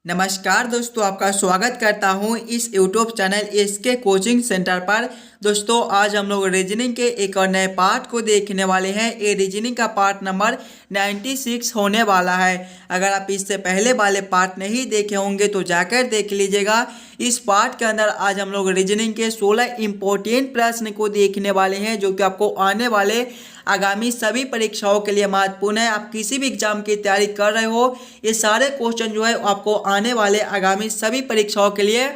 नमस्कार दोस्तों, आपका स्वागत करता हूं इस YouTube channel S K coaching centre पर। दोस्तों आज हम लोग रीजनिंग के एक और नए पार्ट को देखने वाले हैं। ये रीजनिंग का पार्ट नंबर 96 होने वाला है। अगर आप इससे पहले वाले पार्ट नहीं देखे होंगे तो जाकर देख लीजिएगा। इस पार्ट के अंदर आज हम लोग रीजनिंग के 16 इंपॉर्टेंट प्रश्न को देखने वाले हैं, जो कि आपको आने वाले आगामी सभी परीक्षाओं के लिए महत्वपूर्ण है। आप किसी भी एग्जाम की तैयारी कर रहे हो, ये सारे क्वेश्चन जो है आपको आने वाले आगामी सभी परीक्षाओं के लिए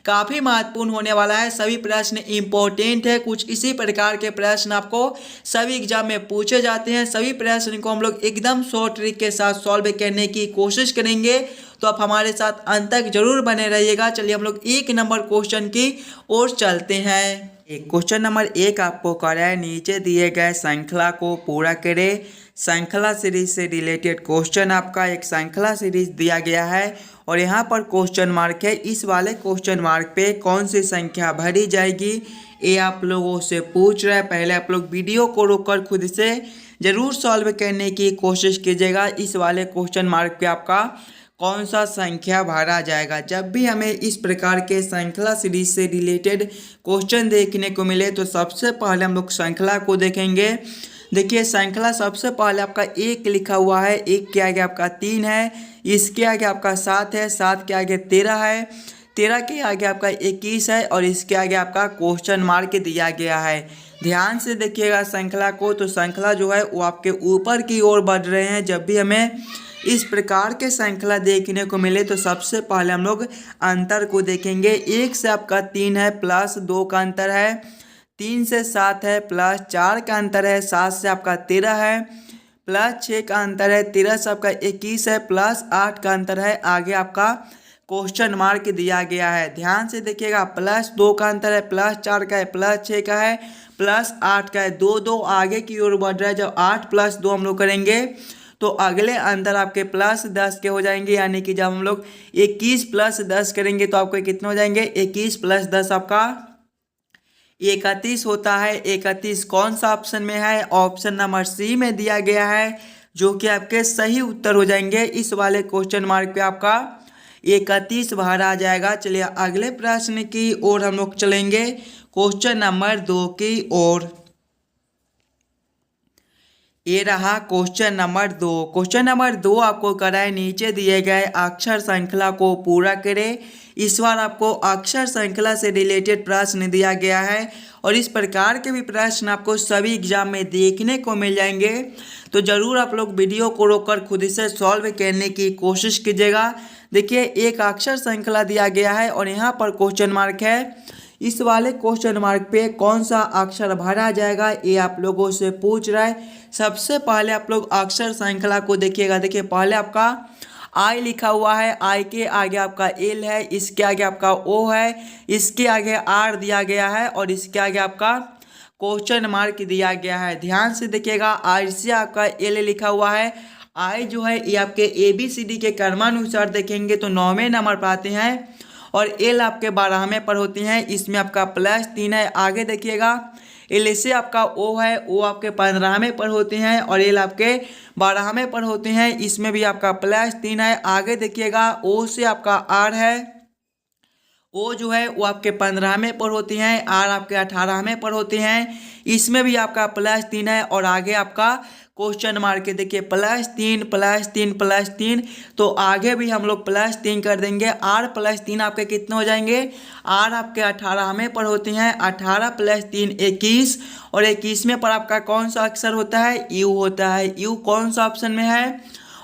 काफ़ी महत्वपूर्ण होने वाला है। सभी प्रश्न इंपॉर्टेंट है। कुछ इसी प्रकार के प्रश्न आपको सभी एग्जाम में पूछे जाते हैं। सभी प्रश्न को हम लोग एकदम शॉर्ट ट्रिक के साथ सॉल्व करने की कोशिश करेंगे, तो आप हमारे साथ अंत तक जरूर बने रहिएगा। चलिए हम लोग एक नंबर क्वेश्चन की ओर चलते हैं। एक क्वेश्चन नंबर 1 आपको कर रहा है, नीचे दिए गए श्रृंखला को पूरा करें। श्रृंखला सीरीज से रिलेटेड क्वेश्चन आपका एक श्रृंखला सीरीज दिया गया है और यहाँ पर क्वेश्चन मार्क है। इस वाले क्वेश्चन मार्क पे कौन सी संख्या भरी जाएगी, ये आप लोगों से पूछ रहा है। पहले आप लोग वीडियो को रोककर खुद से ज़रूर सॉल्व करने की कोशिश कीजिएगा। इस वाले क्वेश्चन मार्क पे आपका कौन सा संख्या भरा जाएगा। जब भी हमें इस प्रकार के श्रृंखला सीरीज से रिलेटेड क्वेश्चन देखने को मिले तो सबसे पहले हम लोग श्रृंखला को देखेंगे। देखिए श्रृंखला सबसे पहले आपका 1 लिखा हुआ है, 1 के आगे आपका 3 है, इसके आगे आपका 7 है, 7 के आगे 13 है, 13 के आगे आपका 21 है और इसके आगे आपका क्वेश्चन मार्क दिया गया है। ध्यान से देखिएगा श्रृंखला को, तो श्रृंखला जो है वो आपके ऊपर की ओर बढ़ रहे हैं। जब भी हमें इस प्रकार के श्रृंखला देखने को मिले तो सबसे पहले हम लोग अंतर को देखेंगे। 1 से आपका 3 है, प्लस 2 का अंतर है, 3 से 7 है, प्लस 4 का अंतर है, 7 से आपका 13 है, प्लस 6 का अंतर है, 13 से आपका 21 है, प्लस 8 का अंतर है। आगे आपका क्वेश्चन मार्क दिया गया है। ध्यान से देखिएगा, प्लस 2 का अंतर है, प्लस 4 का है, प्लस 6 का है, प्लस 8 का है, 2 आगे की ओर बढ़ रहा है। जब 8 प्लस 2 हम लोग करेंगे तो अगले अंतर आपके प्लस 10 के हो जाएंगे। यानी कि जब हम लोग 21 प्लस 10 करेंगे तो आपको कितने हो जाएंगे, 21 प्लस 10 आपका 31 होता है। 31 कौन सा ऑप्शन में है, ऑप्शन नंबर सी में दिया गया है, जो कि आपके सही उत्तर हो जाएंगे। इस वाले क्वेश्चन मार्क पे आपका 31 भरा जाएगा। चलिए अगले प्रश्न की ओर हम लोग चलेंगे, क्वेश्चन नंबर 2 की ओर। ये रहा क्वेश्चन नंबर 2। क्वेश्चन नंबर 2 आपको कराए, नीचे दिए गए अक्षर श्रृंखला को पूरा करें। इस बार आपको अक्षर श्रृंखला से रिलेटेड प्रश्न दिया गया है और इस प्रकार के भी प्रश्न आपको सभी एग्जाम में देखने को मिल जाएंगे, तो ज़रूर आप लोग वीडियो को रोककर खुद से सॉल्व करने की कोशिश कीजिएगा। देखिए एक अक्षर श्रृंखला दिया गया है और यहाँ पर क्वेश्चन मार्क है। इस वाले क्वेश्चन मार्क पे कौन सा अक्षर भरा जाएगा, ये आप लोगों से पूछ रहा है। सबसे पहले आप लोग अक्षर श्रृंखला को देखिएगा। देखिए पहले आपका आई लिखा हुआ है, आई के आगे आपका एल है, इसके आगे आपका ओ है, इसके आगे आर दिया गया है और इसके आगे आपका क्वेश्चन मार्क दिया गया है। ध्यान से देखिएगा, आई से आपका एल लिखा हुआ है। आई जो है ये आपके ABCD के क्रमानुसार देखेंगे तो 9वें नंबर पर आते हैं और एल आपके 12वें पर होती हैं। इसमें आपका प्लस 3 है। आगे देखिएगा, एल से आपका ओ है, ओ आपके 15वें पर होते हैं और एल आपके 12वें पर होते हैं। इसमें भी आपका प्लस 3 है। आगे देखिएगा, ओ से आपका आर है, ओ जो है वो आपके 15वें पर होती हैं, आर आपके 18वें पर होते हैं। इसमें भी आपका प्लस 3 है और आगे आपका क्वेश्चन मार्क के देखिए प्लस 3 प्लस 3 प्लस 3, तो आगे भी हम लोग प्लस 3 कर देंगे। आर प्लस 3 आपके कितने हो जाएंगे, आर आपके 18वें पर होते हैं, 18 प्लस 3 21 और 21वें पर आपका कौन सा अक्षर होता है, यू होता है। यू कौन सा ऑप्शन में है,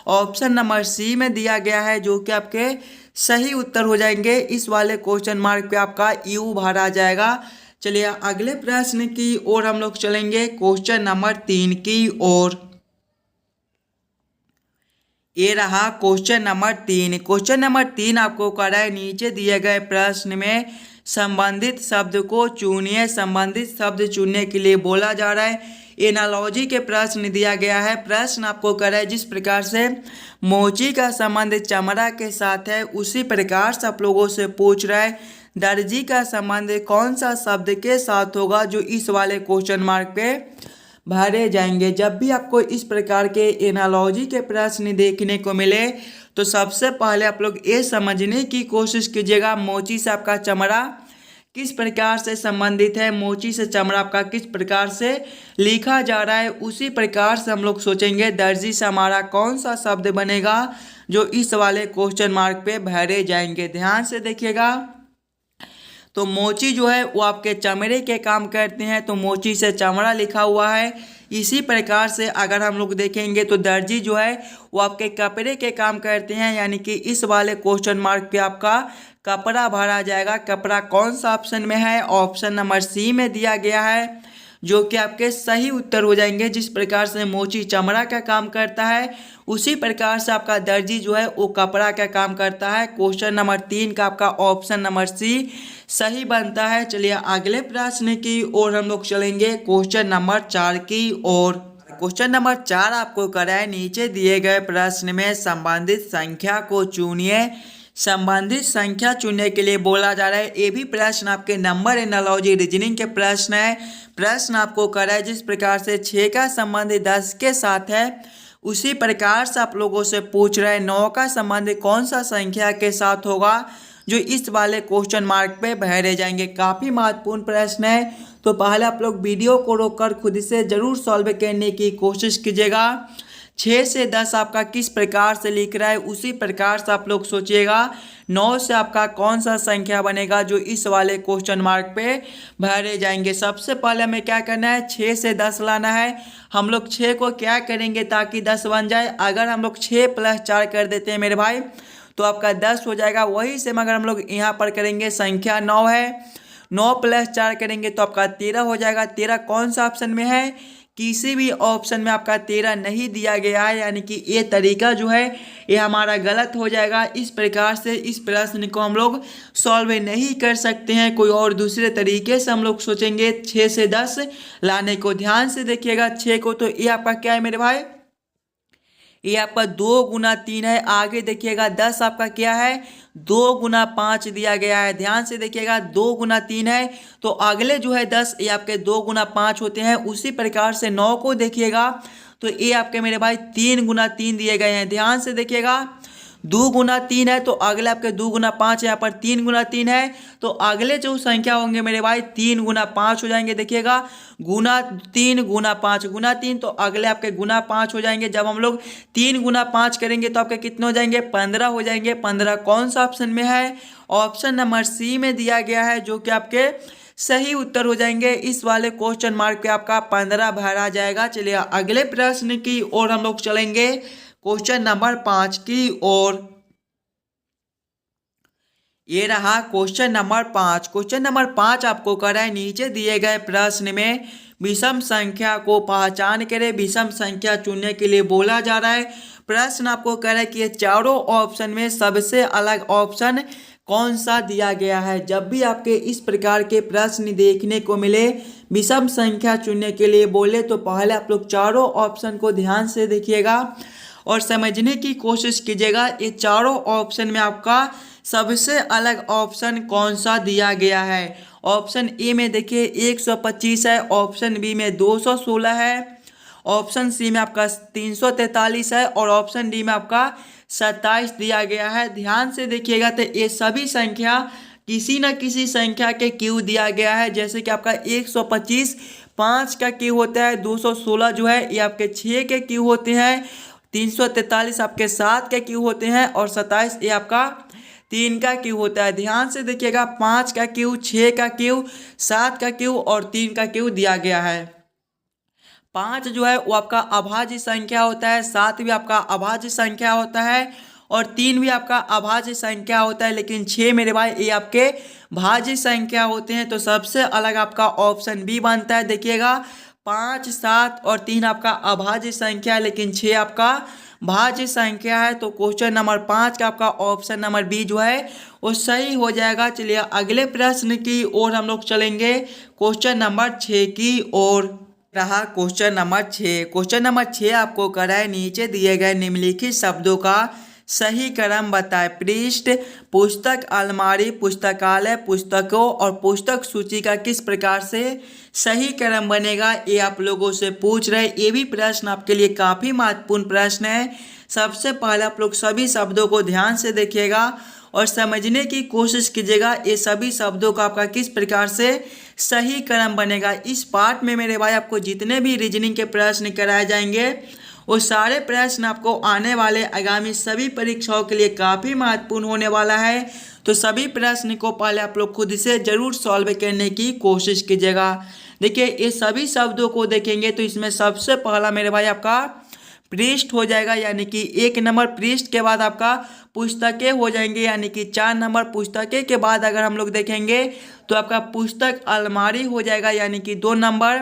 ऑप्शन नंबर सी में दिया गया है, जो कि आपके सही उत्तर हो जाएंगे। इस वाले क्वेश्चन मार्क पे आपका यू भरा जाएगा। चलिए अगले प्रश्न की ओर हम लोग चलेंगे, क्वेश्चन नंबर 3 की ओर। ये रहा क्वेश्चन नंबर 3। क्वेश्चन नंबर 3 आपको करा है, नीचे दिए गए प्रश्न में संबंधित शब्द को चुनिए। संबंधित शब्द चुनने के लिए बोला जा रहा है। एनालॉजी के प्रश्न दिया गया है। प्रश्न आपको करा है, जिस प्रकार से मोची का संबंध चमड़ा के साथ है उसी प्रकार से आप लोगों से पूछ रहा है दर्जी का संबंध कौन सा शब्द के साथ होगा, जो इस वाले क्वेश्चन मार्क पे भरे जाएंगे। जब भी आपको इस प्रकार के एनालॉजी के प्रश्न देखने को मिले तो सबसे पहले आप लोग ये समझने की कोशिश कीजिएगा मोची से आपका चमड़ा किस प्रकार से संबंधित है, मोची से चमड़ा आपका किस प्रकार से लिखा जा रहा है। उसी प्रकार से हम लोग सोचेंगे दर्जी से हमारा कौन सा शब्द बनेगा जो इस वाले क्वेश्चन मार्क पे भरे जाएंगे। ध्यान से देखिएगा। तो मोची जो है वो आपके चमड़े के काम करते हैं, तो मोची से चमड़ा लिखा हुआ है। इसी प्रकार से अगर हम लोग देखेंगे तो दर्जी जो है वो आपके कपड़े के काम करते हैं, यानी कि इस वाले क्वेश्चन मार्क पे आपका कपड़ा भरा जाएगा। कपड़ा कौन सा ऑप्शन में है, ऑप्शन नंबर सी में दिया गया है, जो कि आपके सही उत्तर हो जाएंगे। जिस प्रकार से मोची चमड़ा का काम करता है उसी प्रकार से आपका दर्जी जो है वो कपड़ा का काम करता है। क्वेश्चन नंबर 3 का आपका ऑप्शन नंबर सी सही बनता है। चलिए अगले प्रश्न की ओर हम लोग चलेंगे, क्वेश्चन नंबर 4 की ओर। क्वेश्चन नंबर 4 आपको कराए नीचे दिए गए प्रश्न में संबंधित संख्या को चुनिए। संबंधित संख्या चुनने के लिए बोला जा रहा है। ये भी प्रश्न आपके नंबर एनालॉजी रीजनिंग के प्रश्न है। प्रश्न आपको कराए जिस प्रकार से 6 का संबंध 10 के साथ है उसी प्रकार से आप लोगों से पूछ रहे हैं 9 का संबंध कौन सा संख्या के साथ होगा जो इस वाले क्वेश्चन मार्क पे भरे जाएंगे। काफ़ी महत्वपूर्ण प्रश्न है, तो पहले आप लोग वीडियो को रोककर खुद से ज़रूर सॉल्व करने की कोशिश कीजिएगा। 6 से 10 आपका किस प्रकार से लिख रहा है उसी प्रकार से आप लोग सोचिएगा 9 से आपका कौन सा संख्या बनेगा जो इस वाले क्वेश्चन मार्क पे भरे जाएंगे। सबसे पहले हमें क्या करना है, 6 से 10 लाना है। हम लोग 6 को क्या करेंगे ताकि 10 बन जाए, अगर हम लोग 6 + 4 कर देते हैं मेरे भाई तो आपका 10 हो जाएगा। वही से मगर हम लोग यहाँ पर करेंगे, संख्या 9 है, 9 + 4 करेंगे तो आपका 13 हो जाएगा। 13 कौन सा ऑप्शन में है, किसी भी ऑप्शन में आपका 13 नहीं दिया गया है, यानी कि ये तरीका जो है ये हमारा गलत हो जाएगा। इस प्रकार से इस प्रश्न को हम लोग सॉल्व नहीं कर सकते हैं, कोई और दूसरे तरीके से हम लोग सोचेंगे 6 से 10 लाने को। ध्यान से देखिएगा 6 को, तो ये आपका क्या है मेरे भाई, ये आपका 2 × 3 है। आगे देखिएगा 10 आपका क्या है, 2 × 5 दिया गया है। ध्यान से देखिएगा 2 × 3 है, तो अगले जो है 10 ये आपके 2 × 5 होते हैं। उसी प्रकार से 9 को देखिएगा तो ये आपके मेरे भाई 3 × 3 दिए गए हैं। ध्यान से देखिएगा 2 × 3 है, तो अगले आपके 2 × 5 यहाँ पर 3 × 3 है, तो अगले जो संख्या होंगे मेरे भाई 3 × 5 हो जाएंगे। देखिएगा गुना 3 × 5 गुना 3, तो अगले आपके गुना 5 हो जाएंगे। जब हम लोग 3 × 5 करेंगे तो आपके कितने हो जाएंगे, 15 हो जाएंगे। 15 कौन सा ऑप्शन में है, ऑप्शन नंबर सी में दिया गया है, जो कि आपके सही उत्तर हो जाएंगे। इस वाले क्वेश्चन मार्क पे आपका 15 भरा जाएगा। चलिए अगले प्रश्न की ओर हम लोग चलेंगे, क्वेश्चन नंबर 5 की ओर। ये रहा क्वेश्चन नंबर 5। क्वेश्चन नंबर 5 आपको करा है नीचे दिए गए प्रश्न में विषम संख्या को पहचान करें। विषम संख्या चुनने के लिए बोला जा रहा है। प्रश्न आपको कह रहा है कि ये चारों ऑप्शन में सबसे अलग ऑप्शन कौन सा दिया गया है। जब भी आपके इस प्रकार के प्रश्न देखने को मिले, विषम संख्या चुनने के लिए बोले, तो पहले आप लोग चारों ऑप्शन को ध्यान से देखिएगा और समझने की कोशिश कीजिएगा ये चारों ऑप्शन में आपका सबसे अलग ऑप्शन कौन सा दिया गया है। ऑप्शन ए में देखिए 125 है, ऑप्शन बी में 216 है, ऑप्शन सी में आपका 343 है और ऑप्शन डी में आपका 27 दिया गया है। ध्यान से देखिएगा तो ये सभी संख्या किसी न किसी संख्या के क्यू दिया गया है। जैसे कि आपका 125 5 का क्यू होता है, 216 जो है ये आपके 6 के क्यू होते हैं, 343 आपके 7 के क्यू होते हैं और 27 ये आपका 3 का क्यू होता है। ध्यान से देखिएगा 5 का क्यू, 6 का क्यू, 7 का क्यू और 3 का क्यू दिया गया है। 5 जो है वो आपका अभाज्य संख्या होता है, 7 भी आपका अभाज्य संख्या होता है और 3 भी आपका अभाज्य संख्या होता है, लेकिन 6 मेरे भाई ये आपके भाज्य संख्या होते हैं। तो सबसे अलग आपका ऑप्शन बी बनता है। देखिएगा 5, 7 और 3 आपका अभाज्य संख्या है, लेकिन 6 आपका भाज्य संख्या है। तो क्वेश्चन नंबर 5 का आपका ऑप्शन नंबर बी जो है वो सही हो जाएगा। चलिए अगले प्रश्न की ओर हम लोग चलेंगे, क्वेश्चन नंबर 6 की ओर। रहा क्वेश्चन नंबर 6। क्वेश्चन नंबर 6 आपको कराए नीचे दिए गए निम्नलिखित शब्दों का सही क्रम बताएं। पृष्ठ, पुस्तक, अलमारी, पुस्तकालय, पुस्तकों और पुस्तक सूची का किस प्रकार से सही क्रम बनेगा, ये आप लोगों से पूछ रहे। ये भी प्रश्न आपके लिए काफ़ी महत्वपूर्ण प्रश्न है। सबसे पहले आप लोग सभी शब्दों को ध्यान से देखिएगा और समझने की कोशिश कीजिएगा ये सभी शब्दों का आपका किस प्रकार से सही क्रम बनेगा। इस पार्ट में मेरे भाई आपको जितने भी रीजनिंग के प्रश्न कराए जाएंगे वो सारे प्रश्न आपको आने वाले आगामी सभी परीक्षाओं के लिए काफ़ी महत्वपूर्ण होने वाला है। तो सभी प्रश्न को पहले आप लोग खुद से जरूर सॉल्व करने की कोशिश कीजिएगा। देखिए ये सभी शब्दों को देखेंगे तो इसमें सबसे पहला मेरे भाई आपका पृष्ठ हो जाएगा, यानी कि 1 नंबर पृष्ठ के बाद आपका पुस्तकें हो जाएंगे, यानी कि 4 नंबर पुस्तकें के बाद अगर हम लोग देखेंगे तो आपका पुस्तक अलमारी हो जाएगा, यानी कि 2 नंबर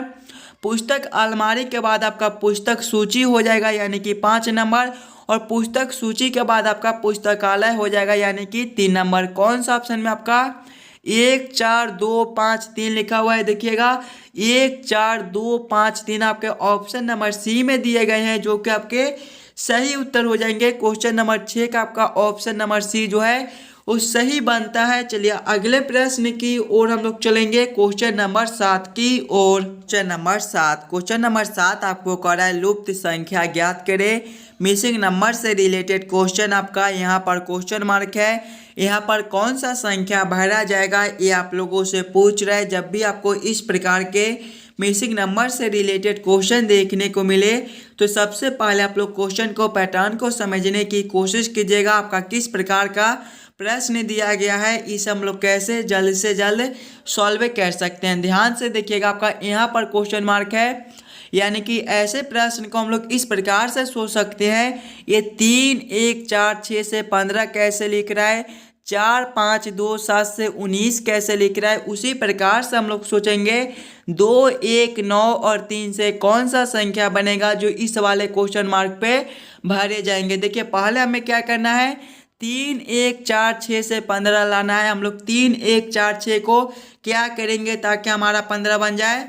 पुस्तक अलमारी के बाद आपका पुस्तक सूची हो जाएगा, यानी कि 5 नंबर और पुस्तक सूची के बाद आपका पुस्तकालय हो जाएगा, यानी कि 3 नंबर। कौन सा ऑप्शन में आपका 1 4 2 5 3 लिखा हुआ है, देखिएगा 1 4 2 5 3 आपके ऑप्शन नंबर सी में दिए गए हैं, जो कि आपके सही उत्तर हो जाएंगे। क्वेश्चन नंबर 6 का आपका ऑप्शन नंबर सी जो है वो सही बनता है। चलिए अगले प्रश्न की ओर हम लोग चलेंगे, क्वेश्चन नंबर 7 की ओर। क्वेश्चन नंबर 7 आपको कह रहा है लुप्त संख्या ज्ञात करें। मिसिंग नंबर से रिलेटेड क्वेश्चन आपका यहाँ पर क्वेश्चन मार्क है। यहाँ पर कौन सा संख्या भरा जाएगा ये आप लोगों से पूछ रहा है। जब भी आपको इस प्रकार के मिसिंग नंबर से रिलेटेड क्वेश्चन देखने को मिले तो सबसे पहले आप लोग क्वेश्चन को पैटर्न को समझने की कोशिश कीजिएगा। आपका किस प्रकार का प्रश्न दिया गया है, इसे हम लोग कैसे जल्द से जल्द सॉल्व कर सकते हैं। ध्यान से देखिएगा, आपका यहाँ पर क्वेश्चन मार्क है, यानी कि ऐसे प्रश्न को हम लोग इस प्रकार से सोच सकते हैं। ये 3 1 4 6 से 15 कैसे लिख रहा है, 4 5 2 7 से 19 कैसे लिख रहा है, उसी प्रकार से हम लोग सोचेंगे 2 1 9 और 3 से कौन सा संख्या बनेगा जो इस वाले क्वेश्चन मार्क पे भरे जाएंगे। देखिए पहले हमें क्या करना है, 3 1 4 6 से 15 लाना है। हम लोग 3 1 4 6 को क्या करेंगे ताकि हमारा 15 बन जाए।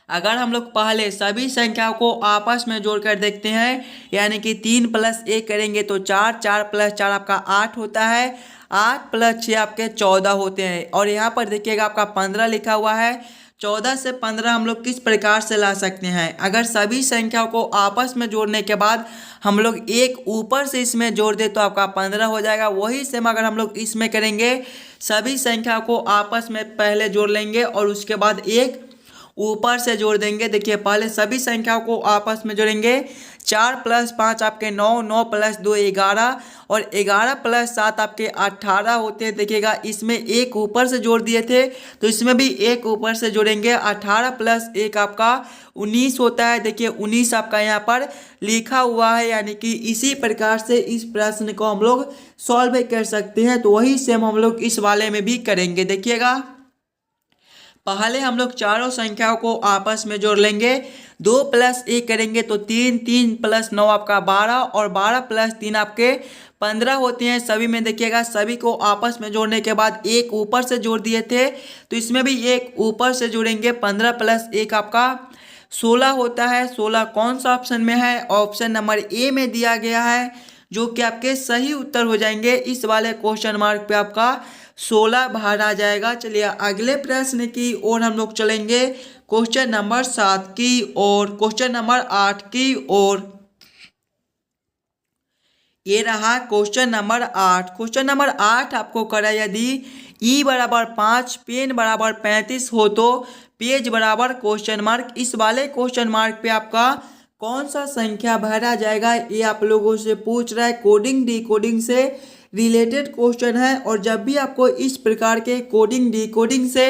अगर हम लोग पहले सभी संख्याओं को आपस में जोड़कर देखते हैं, यानी कि 3 + 1 करेंगे तो 4 4 + 4 आपका 8 होता है, 8 + 6 आपके 14 होते हैं। और यहाँ पर देखिएगा आपका 15 लिखा हुआ है। 14 से 15 हम लोग किस प्रकार से ला सकते हैं, अगर सभी संख्याओं को आपस में जोड़ने के बाद हम लोग एक ऊपर से इसमें जोड़ दे तो आपका 15 हो जाएगा। वही सेम अगर हम लोग इसमें करेंगे, सभी संख्या को आपस में पहले जोड़ लेंगे और उसके बाद एक ऊपर से जोड़ देंगे। देखिए पहले सभी संख्याओं को आपस में जोड़ेंगे, 4 + 5 आपके 9, 9 + 2 11 और 11 + 7 आपके 18 होते हैं। देखिएगा इसमें एक ऊपर से जोड़ दिए थे तो इसमें भी एक ऊपर से जोड़ेंगे, 18 + 1 आपका 19 होता है। देखिए 19 आपका यहाँ पर लिखा हुआ है, यानी कि इसी प्रकार से इस प्रश्न को हम लोग सॉल्व कर सकते हैं। तो वही सेम हम लोग इस वाले में भी करेंगे। देखिएगा पहले हम लोग चारों संख्याओं को आपस में जोड़ लेंगे, 2 + 1 करेंगे तो 3, 3 + 9 आपका 12 और 12 + 3 आपके 15 होते हैं। सभी में देखिएगा सभी को आपस में जोड़ने के बाद एक ऊपर से जोड़ दिए थे तो इसमें भी एक ऊपर से जोड़ेंगे, 15 + 1 आपका 16 होता है। 16 कौन सा ऑप्शन में है, ऑप्शन नंबर ए में दिया गया है, जो कि आपके सही उत्तर हो जाएंगे। इस वाले क्वेश्चन मार्क पे आपका 16 भरा जाएगा। चलिए अगले प्रश्न की ओर हम लोग चलेंगे, क्वेश्चन नंबर 7 की ओर, क्वेश्चन नंबर 8 की ओर। ये रहा क्वेश्चन नंबर 8। क्वेश्चन नंबर 8 आपको करा, यदि ई = 5 पेन = 35 हो तो पेज बराबर क्वेश्चन मार्क। इस वाले क्वेश्चन मार्क पे आपका कौन सा संख्या भरा जाएगा ये आप लोगों से पूछ रहा है। कोडिंग डिकोडिंग से रिलेटेड क्वेश्चन है और जब भी आपको इस प्रकार के कोडिंग डिकोडिंग से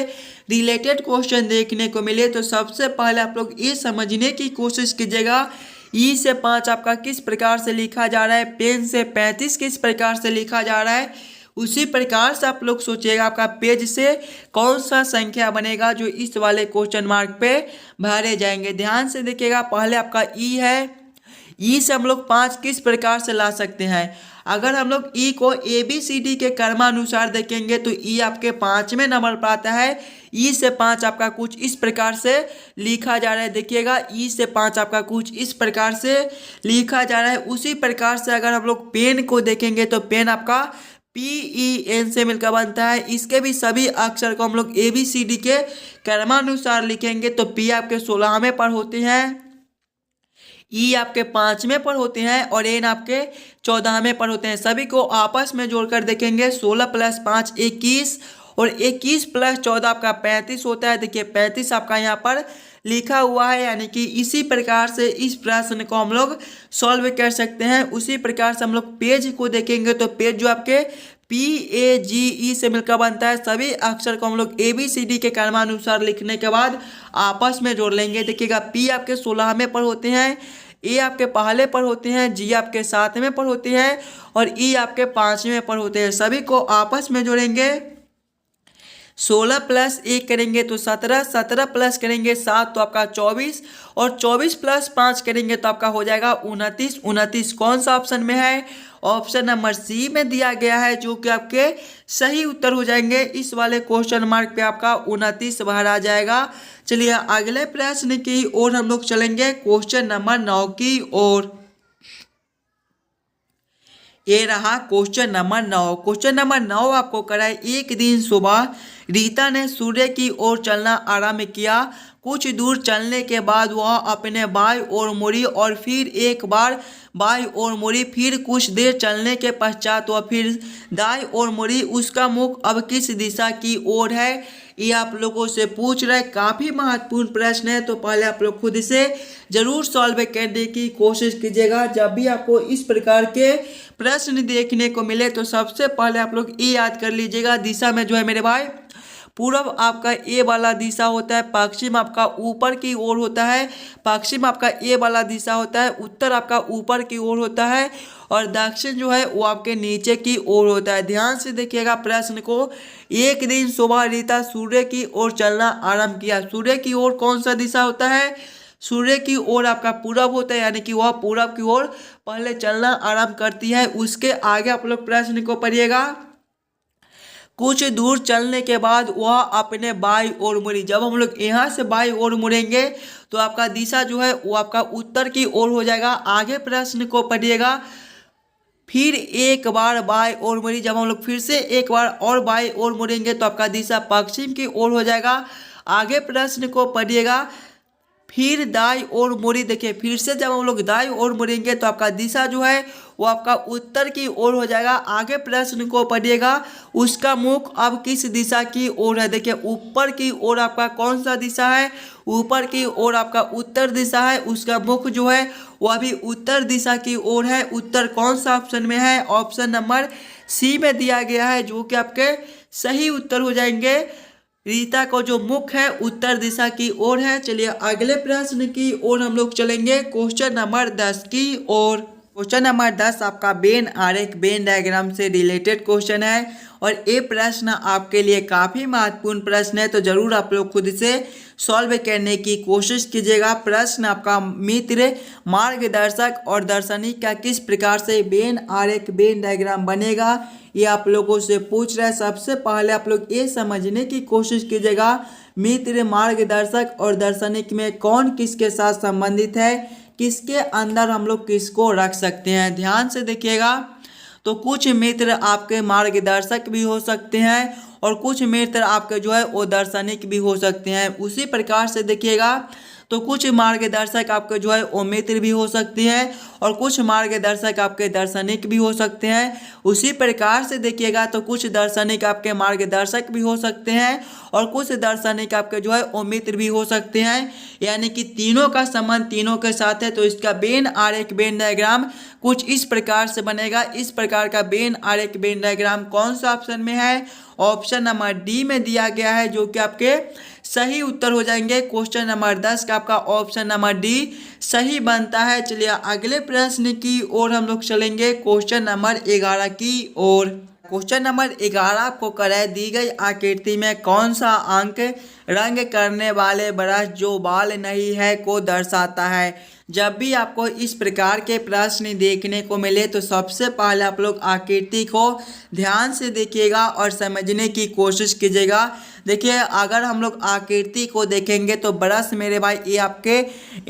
रिलेटेड क्वेश्चन देखने को मिले तो सबसे पहले आप लोग ये समझने की कोशिश कीजिएगा, ई से 5 आपका किस प्रकार से लिखा जा रहा है, पेन से 35 किस प्रकार से लिखा जा रहा है। उसी प्रकार से आप लोग सोचिएगा आपका पेज से कौन सा संख्या बनेगा जो इस वाले क्वेश्चन मार्क पे भरे जाएंगे। ध्यान से देखिएगा, पहले आपका ई है, ई से हम लोग 5 किस प्रकार से ला सकते हैं। अगर हम लोग ई को ABCD के क्रमानुसार देखेंगे तो ई आपके 5वें नंबर पर आता है। ई से 5 आपका कुछ इस प्रकार से लिखा जा रहा है। देखिएगा ई से 5 आपका कुछ इस प्रकार से लिखा जा रहा है। उसी प्रकार से अगर हम लोग पेन को देखेंगे तो पेन आपका PEN से मिलकर बनता है। इसके भी सभी अक्षर को हम लोग ABCD के क्रमानुसार लिखेंगे तो P आपके 16वें पर होते हैं, ई आपके 5वें पर होते हैं और एन आपके 14वें पर होते हैं। सभी को आपस में जोड़कर देखेंगे 16 + 5 21 और 21 + 14 आपका 35 होता है। देखिए 35 आपका यहाँ पर लिखा हुआ है, यानी कि इसी प्रकार से इस प्रश्न को हम लोग सॉल्व कर सकते हैं। उसी प्रकार से हम लोग पेज को देखेंगे तो पेज जो आपके PAGE से मिलकर बनता है। सभी अक्षर को हम लोग ABCD के क्रमानुसार लिखने के बाद आपस में जोड़ लेंगे। देखिएगा P आपके 16वें पर होते हैं, A आपके पहले पर होते हैं, G आपके 7वें पर होते हैं और E आपके 5वें पर होते हैं। सभी को आपस में जोड़ेंगे। 16 + 1 करेंगे तो 17, 17 प्लस करेंगे 7 तो आपका 24 और 24 + 5 करेंगे तो आपका हो जाएगा 29। 29 कौन सा ऑप्शन में है? ऑप्शन नंबर सी में दिया गया है, जो कि आपके सही उत्तर हो जाएंगे। इस वाले क्वेश्चन मार्क पे आपका 29 बाहर आ जाएगा। चलिए अगले प्रश्न की ओर हम लोग चलेंगे, क्वेश्चन नंबर 9 की ओर। ये रहा क्वेश्चन नंबर 9। क्वेश्चन नंबर 9 आपको कराए, एक दिन सुबह रीता ने सूर्य की ओर चलना आरंभ किया। कुछ दूर चलने के बाद वह अपने बाईं ओर मुड़ी और फिर एक बार बाईं ओर मुड़ी। फिर कुछ देर चलने के पश्चात वह फिर दाईं ओर मुड़ी। उसका मुख अब किस दिशा की ओर है? ये आप लोगों से पूछ रहे। काफ़ी महत्वपूर्ण प्रश्न है, तो पहले आप लोग खुद से जरूर सॉल्व करने की कोशिश कीजिएगा। जब भी आपको इस प्रकार के प्रश्न देखने को मिले तो सबसे पहले आप लोग ये याद कर लीजिएगा, दिशा में जो है मेरे भाई पूर्व आपका ए वाला दिशा होता है, पश्चिम आपका ऊपर की ओर होता है, पश्चिम आपका ए वाला दिशा होता है, उत्तर आपका ऊपर की ओर होता है और दक्षिण जो है वो आपके नीचे की ओर होता है। ध्यान से देखिएगा प्रश्न को। एक दिन सुबह रीता सूर्य की ओर चलना आरंभ किया। सूर्य की ओर कौन सा दिशा होता है? सूर्य की ओर आपका पूरब होता है, यानी कि वह पूरब की ओर पहले चलना आरंभ करती है। उसके आगे आप लोग प्रश्न को पढ़िएगा। कुछ दूर चलने के बाद वह अपने बाईं ओर मुड़ी। जब हम लोग यहाँ से बाईं ओर मुड़ेंगे तो आपका दिशा जो है वो आपका उत्तर की ओर हो जाएगा। आगे प्रश्न को पढ़िएगा। फिर एक बार बाईं ओर मुड़ी। जब हम लोग फिर से एक बार और बाईं ओर मुड़ेंगे तो आपका दिशा पश्चिम की ओर हो जाएगा। आगे प्रश्न को पढ़िएगा। फिर दाईं ओर मुड़ी। देखिए फिर से जब हम लोग दाईं ओर मुड़ेंगे तो आपका दिशा जो है वो आपका उत्तर की ओर हो जाएगा। आगे प्रश्न को पढ़िएगा। उसका मुख अब किस दिशा की ओर है? देखिए ऊपर की ओर आपका कौन सा दिशा है? ऊपर की ओर आपका उत्तर दिशा है। उसका मुख जो है वह भी उत्तर दिशा की ओर है। उत्तर कौन सा ऑप्शन में है? ऑप्शन नंबर सी में दिया गया है, जो कि आपके सही उत्तर हो जाएंगे। रीता को जो मुख है उत्तर दिशा की ओर है। चलिए अगले प्रश्न की ओर हम लोग चलेंगे, क्वेश्चन नंबर 10 की ओर। क्वेश्चन नंबर 10 आपका वेन आरेख वेन डायग्राम से रिलेटेड क्वेश्चन है और ये प्रश्न आपके लिए काफ़ी महत्वपूर्ण प्रश्न है, तो जरूर आप लोग खुद से सॉल्व करने की कोशिश कीजिएगा। प्रश्न आपका मित्र मार्गदर्शक और दार्शनिक का किस प्रकार से वेन आरेख वेन डायग्राम बनेगा, ये आप लोगों से पूछ रहा है। सबसे पहले आप लोग ये समझने की कोशिश कीजिएगा मित्र मार्गदर्शक और दार्शनिक में कौन किसके साथ संबंधित है, किसके अंदर हम लोग किसको रख सकते हैं। ध्यान से देखिएगा। तो कुछ मित्र आपके मार्गदर्शक भी हो सकते हैं और कुछ मित्र आपके जो है वो दार्शनिक भी हो सकते हैं। उसी प्रकार से देखिएगा तो कुछ मार्गदर्शक आपके जो है वो मित्र भी हो सकते हैं और कुछ मार्गदर्शक आपके दार्शनिक भी हो सकते हैं। उसी प्रकार से देखिएगा तो कुछ दार्शनिक आपके मार्गदर्शक भी हो सकते हैं और कुछ दार्शनिक आपके जो है वो मित्र भी हो सकते हैं। यानी कि तीनों का संबंध तीनों के साथ है। तो इसका वेन आरेख वेन डायग्राम कुछ इस प्रकार से बनेगा। इस प्रकार का वेन आरेख वेन डायग्राम कौन सा ऑप्शन में है? ऑप्शन नंबर डी में दिया गया है, जो कि आपके सही उत्तर हो जाएंगे। क्वेश्चन नंबर 10 का आपका ऑप्शन नंबर डी सही बनता है। चलिए अगले प्रश्न की ओर हम लोग चलेंगे, क्वेश्चन नंबर 11 की ओर। क्वेश्चन नंबर 11 आपको कराए दी गई आकृति में कौन सा अंक रंग करने वाले ब्रश जो बाल नहीं है को दर्शाता है। जब भी आपको इस प्रकार के प्रश्न देखने को मिले तो सबसे पहले आप लोग आकृति को ध्यान से देखिएगा और समझने की कोशिश कीजिएगा। देखिए अगर हम लोग आकृति को देखेंगे तो ब्रश मेरे भाई ये आपके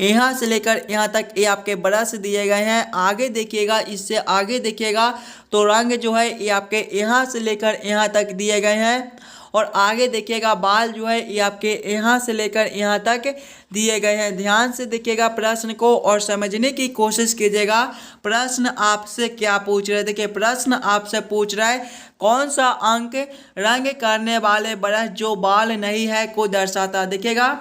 यहाँ से लेकर यहाँ तक ये आपके ब्रश दिए गए हैं। आगे देखिएगा, इससे आगे देखिएगा तो रंग जो है ये आपके यहाँ से लेकर यहाँ तक दिए गए हैं और आगे देखिएगा बाल जो है ये आपके यहाँ से लेकर यहाँ तक दिए गए हैं। ध्यान से देखिएगा प्रश्न को और समझने की कोशिश कीजिएगा। प्रश्न आपसे क्या पूछ रहे, देखिए प्रश्न आपसे पूछ रहा है कौन सा अंक रंग करने वाले ब्रश जो बाल नहीं है को दर्शाता है। देखिएगा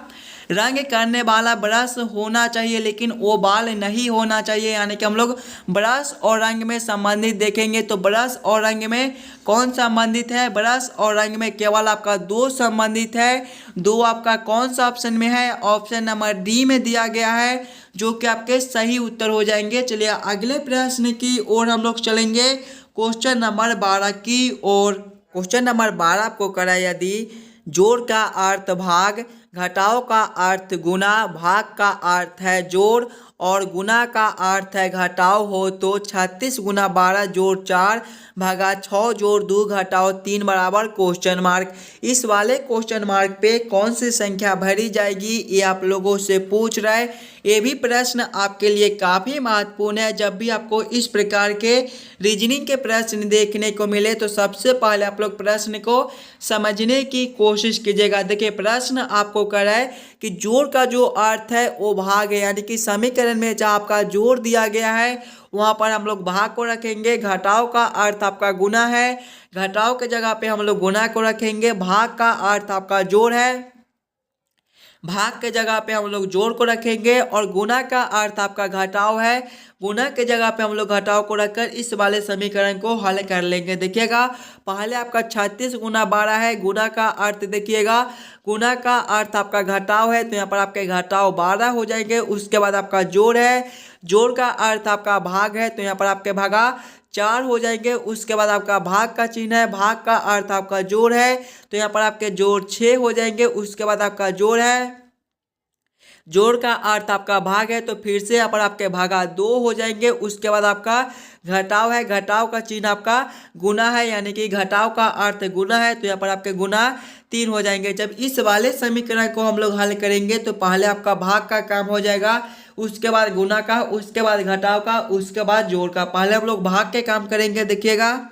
रंग करने वाला ब्रश होना चाहिए लेकिन वो बाल नहीं होना चाहिए, यानी कि हम लोग ब्रश और रंग में संबंधित देखेंगे तो ब्रश और रंग में कौन संबंधित है, ब्रश और रंग में केवल आपका दो संबंधित है। दो आपका कौन सा ऑप्शन में है, ऑप्शन नंबर डी में दिया गया है, जो कि आपके सही उत्तर हो जाएंगे। चलिए अगले प्रश्न की ओर हम लोग चलेंगे, क्वेश्चन नंबर 12 की ओर। क्वेश्चन नंबर 12 आपको करा यदि जोड़ का अर्थ भाग, घटाव का अर्थ गुना, भाग का अर्थ है जोड़ और गुना का अर्थ है घटाव हो तो 36 गुना 12 जोड़ 4 भागा 6 जोड़ 2 घटाव 3 बराबर क्वेश्चन मार्क। इस वाले क्वेश्चन मार्क पे कौन सी संख्या भरी जाएगी ये आप लोगों से पूछ रहा है। ये भी प्रश्न आपके लिए काफ़ी महत्वपूर्ण है। जब भी आपको इस प्रकार के रीजनिंग के प्रश्न देखने को मिले तो सबसे पहले आप लोग प्रश्न को समझने की कोशिश कीजिएगा। देखिए प्रश्न आपको कह रहा है कि जोड़ का जो अर्थ है वो भाग है, यानी कि समीकरण में जहाँ आपका जोड़ दिया गया है वहाँ पर हम लोग भाग को रखेंगे। घटाव का अर्थ आपका गुना है, घटाव के जगह पे हम लोग गुना को रखेंगे। भाग का अर्थ आपका जोड़ है, भाग के जगह पे हम लोग जोड़ को रखेंगे। और गुना का अर्थ आपका घटाव है, गुना के जगह पे हम लोग घटाव को रखकर इस वाले समीकरण को हल कर लेंगे। देखिएगा पहले आपका 36 गुना 12 है, गुना का अर्थ देखिएगा, गुना का अर्थ आपका घटाव है तो यहाँ पर आपके घटाव 12 हो जाएंगे। उसके बाद आपका जोड़ है, जोड़ का अर्थ आपका भाग है तो यहाँ पर आपके भागा 4 हो जाएंगे। उसके बाद आपका भाग का चिन्ह है, भाग का अर्थ आपका जोड़ है तो यहाँ पर आपके जोड़ 6 हो जाएंगे। उसके बाद आपका जोड़ है, जोड़ का अर्थ आपका भाग है तो फिर से यहाँ पर आपके भागा 2 हो जाएंगे। उसके बाद आपका घटाव है, घटाव का चिन्ह आपका गुना है, यानी कि घटाव का अर्थ गुना है तो यहाँ पर आपके गुना 3 हो जाएंगे। जब इस वाले समीकरण को हम लोग हल करेंगे तो पहले आपका भाग का काम हो जाएगा, उसके बाद गुना का, उसके बाद घटाव का, उसके बाद जोड़ का। पहले हम लोग भाग के काम करेंगे। देखिएगा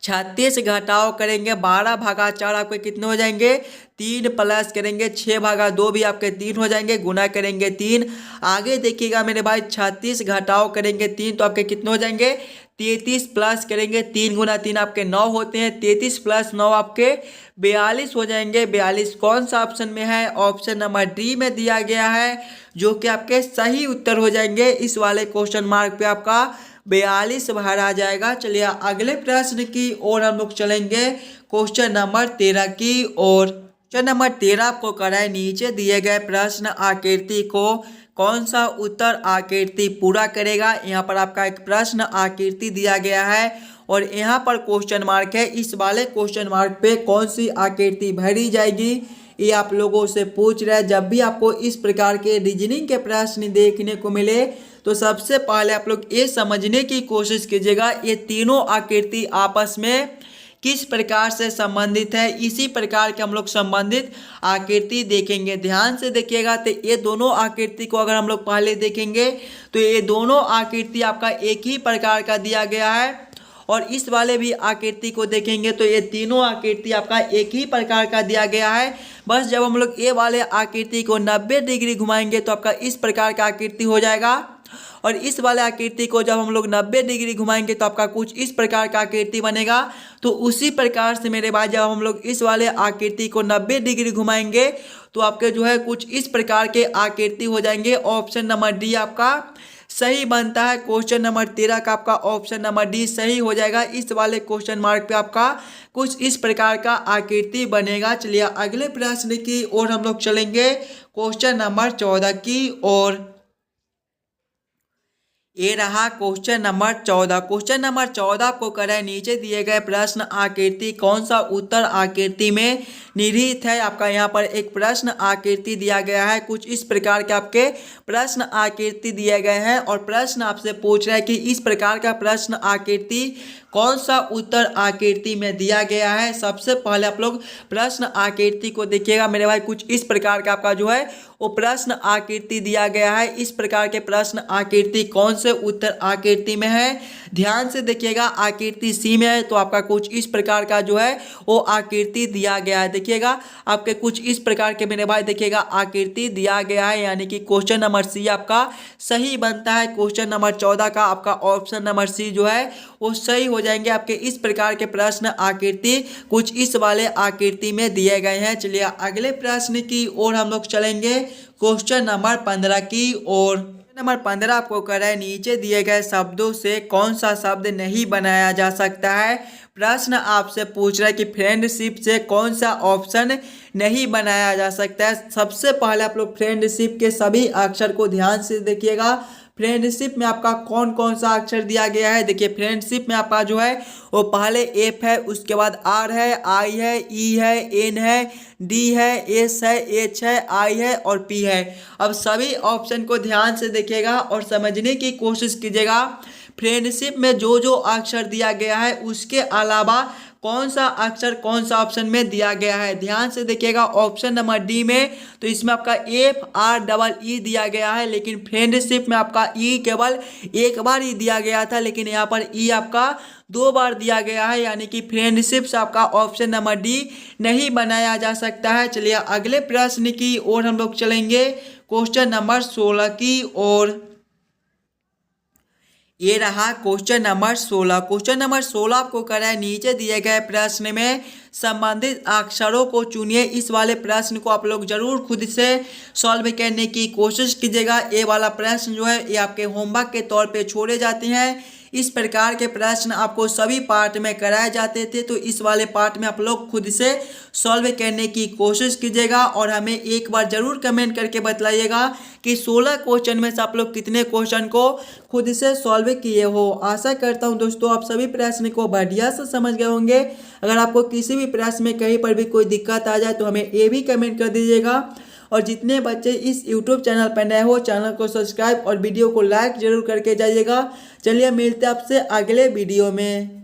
36 घटाव करेंगे 12 भागा 4 आपके कितने हो जाएंगे 3 प्लस करेंगे 6 भागा 2 भी आपके 3 हो जाएंगे, गुना करेंगे 3। आगे देखिएगा मेरे भाई 36 घटाव करेंगे 3 तो आपके कितने हो जाएंगे 33 प्लस करेंगे 3 गुना 3 आपके 9 होते हैं, 33 प्लस 9 आपके 42 हो जाएंगे। 42 कौन सा ऑप्शन में है, ऑप्शन नंबर डी में दिया गया है, जो कि आपके सही उत्तर हो जाएंगे। इस वाले क्वेश्चन मार्क पे आपका 42 भरा जाएगा। चलिए अगले प्रश्न की ओर हम लोग चलेंगे, क्वेश्चन नंबर 13 की ओर। क्वेश्चन नंबर 13 आपको कराए नीचे दिए गए प्रश्न आकृति को कौन सा उत्तर आकृति पूरा करेगा। यहाँ पर आपका एक प्रश्न आकृति दिया गया है और यहाँ पर क्वेश्चन मार्क है। इस वाले क्वेश्चन मार्क पे कौन सी आकृति भरी जाएगी ये आप लोगों से पूछ रहे हैं। जब भी आपको इस प्रकार के रीजनिंग के प्रश्न देखने को मिले तो सबसे पहले आप लोग ये समझने की कोशिश कीजिएगा ये तीनों आकृति आपस में किस प्रकार से संबंधित है। इसी प्रकार के हम लोग संबंधित आकृति देखेंगे। ध्यान से देखिएगा तो ये दोनों आकृति को अगर हम लोग पहले देखेंगे तो ये दोनों आकृति आपका एक ही प्रकार का दिया गया है और इस वाले भी आकृति को देखेंगे तो ये तीनों आकृति आपका एक ही प्रकार का दिया गया है। बस जब हम लोग ये वाले आकृति को 90 डिग्री घुमाएंगे तो आपका इस प्रकार का आकृति हो जाएगा और इस वाले आकृति को जब हम लोग 90 डिग्री घुमाएंगे तो आपका कुछ इस प्रकार का आकृति बनेगा। तो उसी प्रकार से मेरे भाई जब हम लोग इस वाले आकृति को 90 डिग्री घुमाएंगे तो आपके जो है कुछ इस प्रकार के आकृति हो जाएंगे। ऑप्शन नंबर डी आपका सही बनता है। क्वेश्चन नंबर 13 का आपका ऑप्शन नंबर डी सही हो जाएगा। इस वाले क्वेश्चन मार्क पे आपका कुछ इस प्रकार का आकृति बनेगा। चलिए अगले प्रश्न की ओर हम लोग चलेंगे, क्वेश्चन नंबर 14 की ओर। ये रहा क्वेश्चन नंबर 14। क्वेश्चन नंबर 14 आपको करें नीचे दिए गए प्रश्न आकृति कौन सा उत्तर आकृति में निहित है। आपका यहाँ पर एक प्रश्न आकृति दिया गया है। कुछ इस प्रकार के आपके प्रश्न आकृति दिए गए हैं और प्रश्न आपसे पूछ रहा है कि इस प्रकार का प्रश्न आकृति कौन सा उत्तर आकृति में दिया गया है। सबसे पहले आप लोग प्रश्न आकृति को देखिएगा मेरे भाई। कुछ इस प्रकार का आपका जो है वो प्रश्न आकृति दिया गया है। इस प्रकार के प्रश्न आकृति कौन से उत्तर आकृति में है, ध्यान से देखिएगा। आकृति सी में है तो आपका कुछ इस प्रकार का जो है वो आकृति दिया गया है। देखिएगा आपके कुछ इस प्रकार के मेरे भाई देखिएगा आकृति दिया गया है, यानी कि क्वेश्चन नंबर सी आपका सही बनता है। क्वेश्चन नंबर 14 का आपका ऑप्शन नंबर सी जो है वो सही हो जाएंगे। आपके इस प्रकार के प्रश्न आकृति कुछ इस वाले आकृति में दिए गए हैं। चलिए अगले प्रश्न की ओर हम लोग चलेंगे, क्वेश्चन नंबर 15 की ओर। नंबर 15 आपको कह रहा है नीचे दिए गए शब्दों से कौन सा शब्द नहीं बनाया जा सकता है। प्रश्न आपसे पूछ रहा है कि फ्रेंडशिप से कौन सा ऑप्शन नहीं बनाया जा सकता है। सबसे पहले आप लोग फ्रेंडशिप के सभी अक्षर को ध्यान से देखिएगा। फ्रेंडशिप में आपका कौन कौन सा अक्षर दिया गया है। देखिए फ्रेंडशिप में आपका जो है वो पहले एफ है, उसके बाद आर है, आई है, ई है, एन है, डी है, एस है, एच है, आई है और पी है। अब सभी ऑप्शन को ध्यान से देखिएगा और समझने की कोशिश कीजिएगा। फ्रेंडशिप में जो जो अक्षर दिया गया है उसके अलावा कौन सा अक्षर कौन सा ऑप्शन में दिया गया है, ध्यान से देखिएगा। ऑप्शन नंबर डी में तो इसमें आपका एफ आर डबल ई दिया गया है, लेकिन फ्रेंडशिप में आपका ई केवल एक बार ही दिया गया था, लेकिन यहाँ पर ई आपका 2 बार दिया गया है, यानी कि फ्रेंडशिप से आपका ऑप्शन नंबर डी नहीं बनाया जा सकता है। चलिए अगले प्रश्न की ओर हम लोग चलेंगे, क्वेश्चन नंबर 16 की ओर। ये रहा क्वेश्चन नंबर 16। क्वेश्चन नंबर 16 आपको कह रहा है नीचे दिए गए प्रश्न में संबंधित अक्षरों को चुनिए। इस वाले प्रश्न को आप लोग जरूर खुद से सॉल्व करने की कोशिश कीजिएगा। ये वाला प्रश्न जो है ये आपके होमवर्क के तौर पे छोड़े जाते हैं। इस प्रकार के प्रश्न आपको सभी पार्ट में कराए जाते थे, तो इस वाले पार्ट में आप लोग खुद से सॉल्व करने की कोशिश कीजिएगा और हमें एक बार जरूर कमेंट करके बतलाइएगा कि 16 क्वेश्चन में से आप लोग कितने क्वेश्चन को खुद से सॉल्व किए हो। आशा करता हूं दोस्तों आप सभी प्रश्न को बढ़िया से समझ गए होंगे। अगर आपको किसी भी प्रश्न में कहीं पर भी कोई दिक्कत आ जाए तो हमें ये भी कमेंट कर दीजिएगा। और जितने बच्चे इस YouTube चैनल पर नए हो चैनल को सब्सक्राइब और वीडियो को लाइक जरूर करके जाइएगा। चलिए मिलते हैं आपसे अगले वीडियो में।